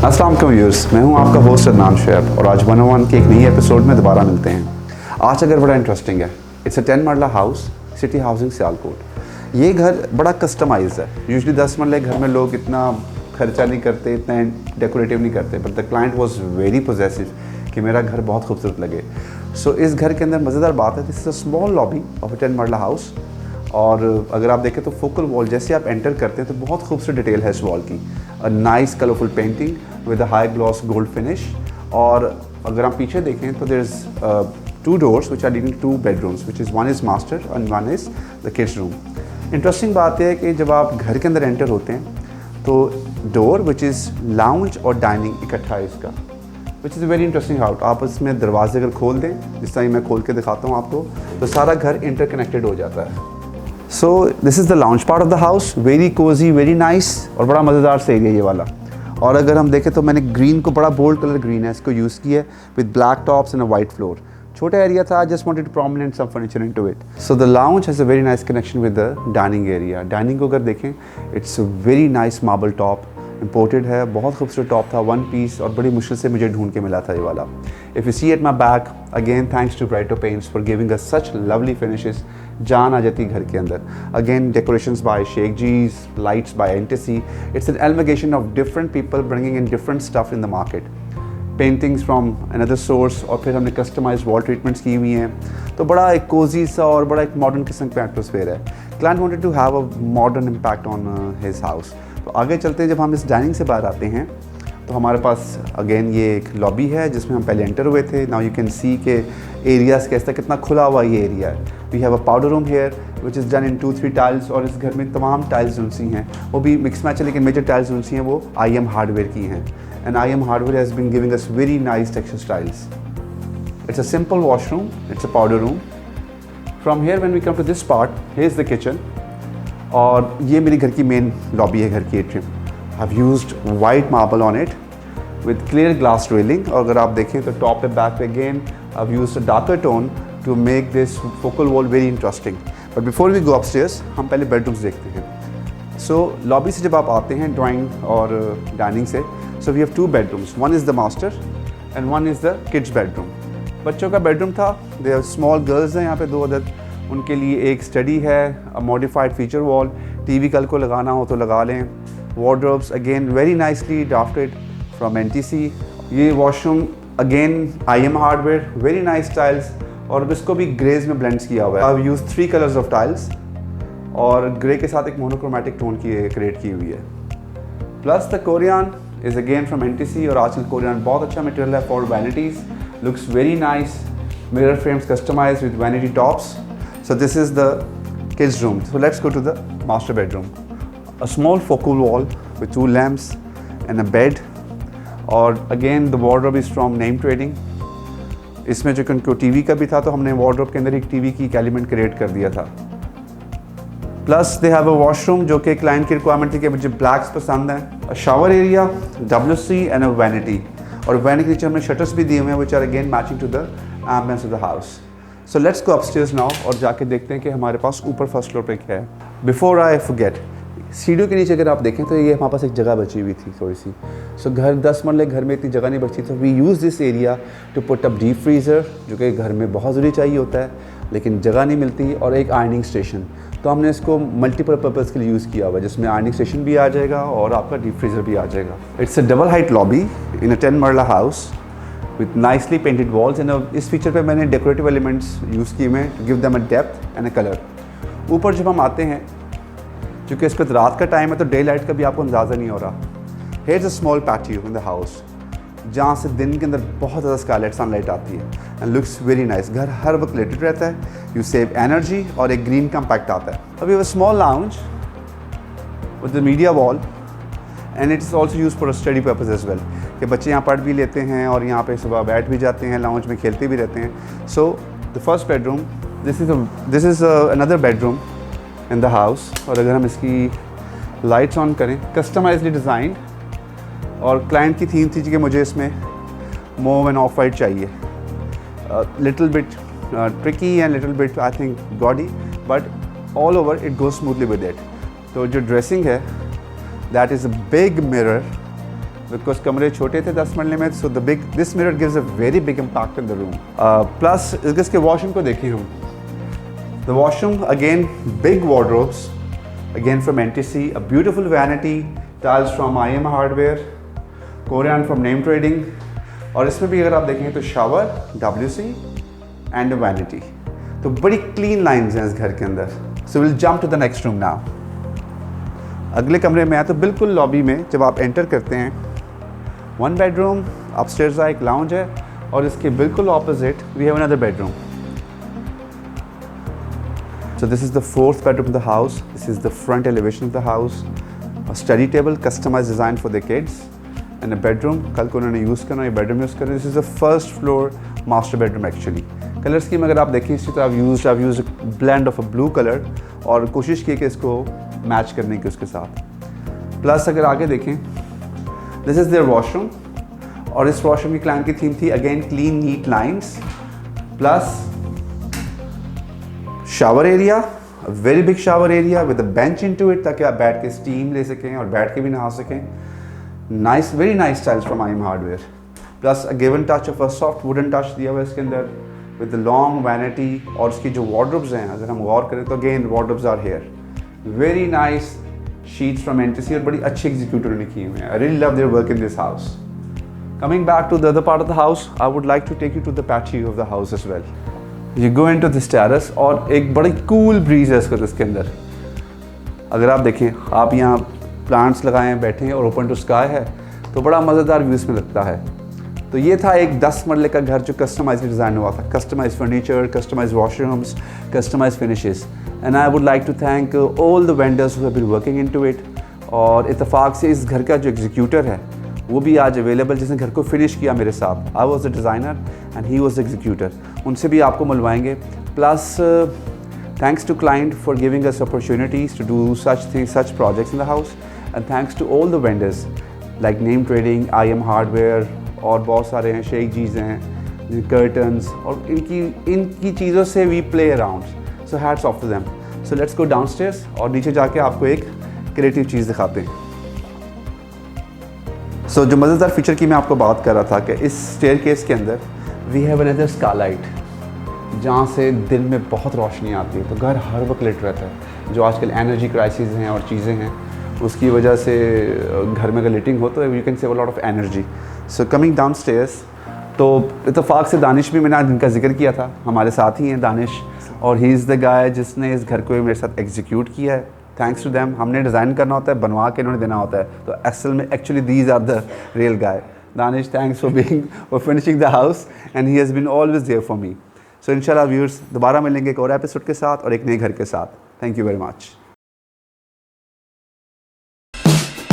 अस्सलाम वालेकुम व्यूअर्स, मैं हूं आपका होस्ट अदनान शुएब और आज 101 के एक नई एपिसोड में दोबारा मिलते हैं। आज अगर बड़ा इंटरेस्टिंग है। It's a 10 marla house, city housing Sialkot. ये घर बड़ा कस्टमाइज है। यूजुअली 10 मरले घर में लोग इतना खर्चा नहीं करते, इतना डेकोरेटिव नहीं करते, but the client was very possessive कि मेरा घर बहुत खूबसूरत लगे। सो इस घर के अंदर मज़ेदार बात है, this is a small lobby of a 10 marla house. और अगर आप देखें तो फोकल वॉल जैसे आप एंटर करते हैं तो बहुत खूबसूरत डिटेल है इस वॉल की। A nice colourful painting with a high gloss gold finish. और अगर आप पीछे देखें तो there is 2 doors which are leading to 2 bedrooms, which is one is master and one is the kids room. Interesting बात यह है कि जब आप घर के अंदर एंटर होते हैं तो डोर विच इज़ लाउंज और डाइनिंग इकट्ठा है इसका, which is very interesting house. आप इसमें दरवाजे अगर खोल दें, जिस तरह मैं खोल के दिखाता हूँ आपको, तो सारा घर इंटरकनेक्टेड हो जाता है। So this is the lounge part of the house, very Cozi, very nice और बड़ा मज़ेदार से एरिया ये वाला। और अगर हम देखें तो मैंने ग्रीन को, बड़ा बोल्ड कलर ग्रीन है, इसको यूज़ किया है with black tops and a white floor. छोटा एरिया था, I just wanted to prominent some furniture into it. So the lounge has a very nice connection with the dining area. Dining को अगर देखें, it's a very nice marble top, imported है, बहुत खूबसूरत top था, 1 piece और बड़ी मुश्किल से मुझे ढूंढ के मिला था ये वाला। If you see at my back, again thanks to Brighto paints for giving us such lovely finishes. जान आ जाती घर के अंदर। अगेन डेकोरेशंस बाय शेख जीज, लाइट्स बाय एंटेसी। It's an amalgamation of different people bringing in different stuff in the market. Paintings from another source और फिर हमने कस्टमाइज वॉल ट्रीटमेंट्स की हुई हैं। तो बड़ा एक कोजी सा और बड़ा एक मॉडर्न किस्म का एटमोसफेयर है। Client wanted to have a modern impact on his house. तो आगे चलते हैं, जब हम इस डाइनिंग से बाहर आते हैं तो हमारे पास अगेन ये एक लॉबी है जिसमें हम पहले एंटर हुए थे। नाउ यू कैन सी के एरियाज़ कैसा, कितना खुला हुआ ये एरिया है। We have a powder room here which is done in 2-3 tiles और इस घर में तमाम टाइल्स जो सी हैं वो भी मिक्स मैच है, लेकिन मेजर टाइल्स जो सी हैं वो IM हार्डवेयर की हैं। And IM hardware has been giving us very nice texture styles. It's a simple washroom, it's a powder room. From here when we come to this part, here is the kitchen. और ये मेरी घर की main lobby है, घर की atrium. I've used white marble on it with clear glass railing। और अगर आप देखें तो टॉप पे बैक पे again I've used a darker tone to make this focal wall very interesting। But before we go upstairs, हम पहले bedrooms देखते हैं। So lobby से जब आप आते हैं ड्राइंग और डाइनिंग से, so we have 2 bedrooms। One is the master and one is the kids bedroom। बच्चों का बेडरूम था, they are small girls हैं यहाँ पे 2 अदद, उनके लिए एक स्टडी है, मॉडिफाइड फीचर वॉल, TV कल को लगाना हो तो लगा लें। Wardrobes again very nicely drafted from NTC। ये washroom again IM hardware, very nice tiles और इसको भी ग्रेज में ब्लेंड्स किया हुआ है। I've used 3 colours of tiles और ग्रे के साथ एक मोनोक्रोमेटिक टोन की क्रिएट की हुई है। Plus the Corian is again from NTC और आजकल कोरियन बहुत अच्छा मटेरियल है for vanities, looks very nice. Mirror frames customised with vanity tops. So this is the kids room. So let's go to the master bedroom. A small focal wall with 2 lamps and a bed। और again the wardrobe is from name trading। इसमें जो उनको TV का भी था तो हमने wardrobe के अंदर एक TV की एलिमेंट क्रिएट कर दिया था। Plus they have a washroom जो कि क्लाइंट की रिक्वायरमेंट थी कि मुझे ब्लैक्स पसंद है। A shower area, WC and a vanity. और वैनिटी के नीचे हमने शटर्स भी दिए हुए हैं which are again matching to the ambience of the house. So let's go upstairs now और जाके देखते हैं कि हमारे पास ऊपर फर्स्ट फ्लोर पे क्या है। बिफोर आई फॉरगेट, सीढ़ियों के नीचे अगर आप देखें तो ये हमारे पास एक जगह बची हुई थी थोड़ी सी। सो घर 10 मरले घर में इतनी जगह नहीं बची, तो we use this area to put up deep freezer जो कि घर में बहुत ज़रूरी चाहिए होता है लेकिन जगह नहीं मिलती, और एक आयरनिंग स्टेशन। तो हमने इसको मल्टीपर्पज़ के लिए यूज़ किया हुआ है जिसमें आयरनिंग स्टेशन भी आ जाएगा और आपका डीप फ्रीज़र भी आ जाएगा। It's a double height lobby in a 10 marla house with nicely painted walls. And इस फीचर पे मैंने डेकोरेटिव एलिमेंट्स यूज़ किए हुए हैं, give them a depth and a colour. ऊपर जब हम आते हैं, क्योंकि इस पर रात का टाइम है तो डे लाइट का भी आपको अंदाज़ा नहीं हो रहा। Here is a small patio in the house जहाँ से दिन के अंदर बहुत ज़्यादा स्कारलेट सनलाइट आती है एंड लुक्स वेरी नाइस। घर हर वक्त लेटेड रहता है, यू सेव एनर्जी और एक ग्रीन कम्पैक्ट आता है। अभी वो small lounge with the media wall and it's also use for a study purpose as well, कि बच्चे यहाँ पढ़ भी लेते हैं और यहाँ पे सुबह बैठ भी जाते हैं, लाउंज में खेलते भी रहते हैं। So the first bedroom, this is another bedroom in the house. और अगर हम इसकी लाइट्स ऑन करें, कस्टमाइजली डिज़ाइंड, और क्लाइंट की थीम थी कि मुझे इसमें मोव एंड ऑफ वाइट चाहिए, little bit tricky and little bit I think gaudy, but all over it goes smoothly with it. तो जो ड्रेसिंग है, that is a big mirror because कमरे छोटे थे 10 मरले में, so this mirror gives a very big impact in the room. Plus इसके washroom को देखें हम, the washroom again big wardrobes, again from NTC, a beautiful vanity, tiles from IM hardware, Korean from name trading, और इसमें भी अगर आप देखें तो शावर, WC एंड वैनिटी। तो बड़ी क्लीन लाइन्स हैं इस घर के अंदर। So will jump to the next room now. अगले कमरे में आए तो बिल्कुल लॉबी में जब आप एंटर करते हैं, 1 बेडरूम, अपस्टेयर्स एक लाउंज है, और इसके बिल्कुल opposite we have another bedroom. So this is the 4th bedroom of the house. This is the front elevation of the house. A study table, customized design for the kids, and a bedroom. कल को उन्होंने use करना, ये bedroom use करना. This is the first floor master bedroom actually. Colour scheme अगर आप देखें इसी तरह I've used a blend of a blue color और कोशिश की कि इसको मैच करने की उसके साथ. प्लस अगर आगे देखें, this is their washroom, और इस वॉशरूम की क्लाइंट की थीम थी again clean NEET lines, plus shower area, very big shower area with a bench into it, ताकि आप बैठ के स्टीम ले सकें और बैठ के भी नहा सकें. Nice, very nice tiles from IM hardware, plus a given touch of a soft wooden touch दिया हुआ है इसके अंदर विद लॉन्ग वैनिटी. और इसकी जो वार्डरोब्स हैं अगर हम गौर करें तो again wardrobes are here, very nice sheets from NTC, और बड़ी अच्छी एग्जीक्यूटर ने की हुई हैं. I really love their work in this house. Coming back to the other part of the house, I would like to take you to the patio of the house as well. You go into this terrace और एक बड़ी cool breeze है इसके अंदर. अगर आप देखें, आप यहाँ प्लांट्स लगाए हैं, बैठे हैं और ओपन टू स्काई है, तो बड़ा मज़ेदार व्यू इसमें लगता है. तो ये था एक 10 मरले का घर जो कस्टमाइज डिज़ाइन हुआ था. Customise furniture, customise washrooms, customise finishes. And I would like to thank all the vendors who have been working into it. और इत्तेफाक से इस घर का जो एग्जीक्यूटर है वो भी आज अवेलेबल, जिसने घर को फिनिश किया मेरे साथ. I was the designer and he was the executor. उनसे भी आपको मिलवाएंगे. Plus thanks to client for giving us opportunities to do such things, such projects in the house. And thanks to all the vendors like name trading, IM hardware, और बहुत सारे हैं, शेख जीज़ हैं, curtains, और इनकी चीज़ों से we play around. So hats off to them. So let's go downstairs और नीचे जाके आपको एक क्रिएटिव चीज़ दिखाते हैं. सो जो मज़ेदार फीचर की मैं आपको बात कर रहा था कि इस स्टेयरकेस के अंदर वी हैव अनदर स्काईलाइट, जहाँ से दिन में बहुत रोशनी आती है, तो घर हर वक्त लिट रहता है. जो आजकल एनर्जी क्राइसिस हैं और चीज़ें हैं, उसकी वजह से घर में अगर लिटिंग हो तो you can save a lot of energy. So coming down stairs, तो इत्तेफाक से दानिश भी मैंने जिनका जिक्र किया था, हमारे साथ ही हैं दानिश, और ही इज़ द गाय जिसने इस घर को मेरे साथ एग्जीक्यूट किया है. Thanks to them. हमने डिज़ाइन करना होता है, बनवा के इन्होंने देना होता है. तो असल में actually these are the real guy. Danish, thanks for finishing the house, and he has been always there for me. So इंशाल्लाह व्यूअर्स, दोबारा मिलेंगे एक और एपिसोड के साथ और एक नए घर के साथ. Thank you very much.